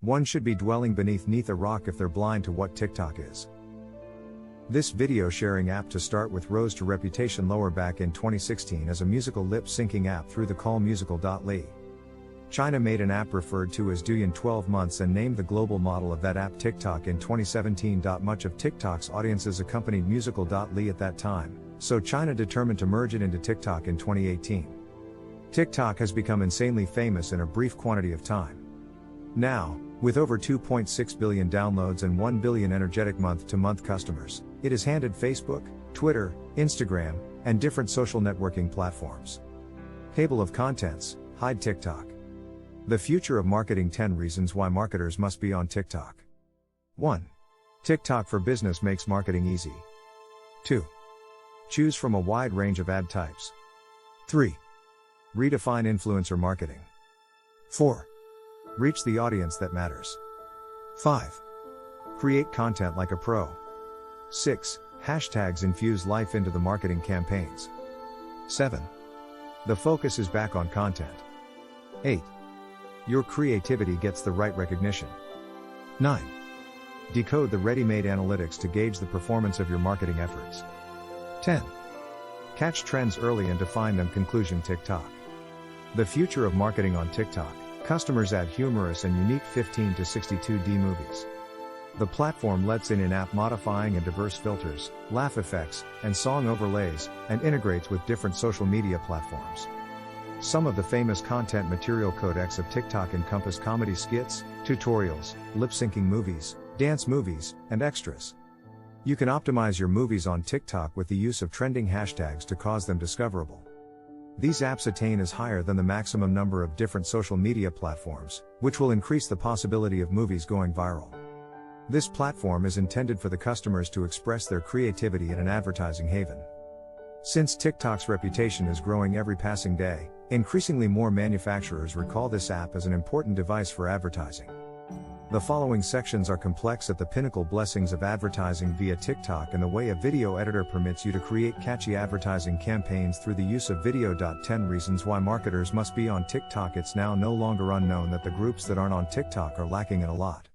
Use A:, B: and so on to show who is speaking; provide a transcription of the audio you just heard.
A: One should be dwelling beneath a rock if they're blind to what TikTok is. This video sharing app to start with rose to reputation lower back in 2016 as a musical lip syncing app through the call musical.ly. China made an app referred to as Douyin 12 months and named the global model of that app TikTok in 2017. Much of TikTok's audiences accompanied musical.ly at that time, so China determined to merge it into TikTok in 2018. TikTok has become insanely famous in a brief quantity of time. Now, with over 2.6 billion downloads and 1 billion energetic month-to-month customers, it has handed Facebook, Twitter, Instagram, and different social networking platforms. Table of contents: hide TikTok. The future of marketing: 10 reasons why marketers must be on TikTok. 1. TikTok for business makes marketing easy. 2. Choose from a wide range of ad types. 3. Redefine influencer marketing. 4. Reach the audience that matters. 5. Create content like a pro. 6. Hashtags infuse life into the marketing campaigns. 7. The focus is back on content. 8. Your creativity gets the right recognition. 9. Decode the Readymade analytics to gauge the performance of your marketing efforts. 10. Catch trends early and define them. Conclusion: TikTok. The future of marketing on TikTok. Customers add humorous and unique 15 to 62D movies. The platform lets in-app modifying and diverse filters, laugh effects, and song overlays, and integrates with different social media platforms. Some of the famous content material codecs of TikTok encompass comedy skits, tutorials, lip-syncing movies, dance movies, and extras. You can optimize your movies on TikTok with the use of trending hashtags to cause them discoverable. These apps attain is higher than the maximum number of different social media platforms, which will increase the possibility of movies going viral. This platform is intended for the customers to express their creativity in an advertising haven. Since TikTok's reputation is growing every passing day, increasingly more manufacturers recall this app as an important device for advertising. The following sections are complex at the pinnacle: blessings of advertising via TikTok and the way a video editor permits you to create catchy advertising campaigns through the use of video. 10 reasons why marketers must be on TikTok. It's now no longer unknown that the groups that aren't on TikTok are lacking in a lot.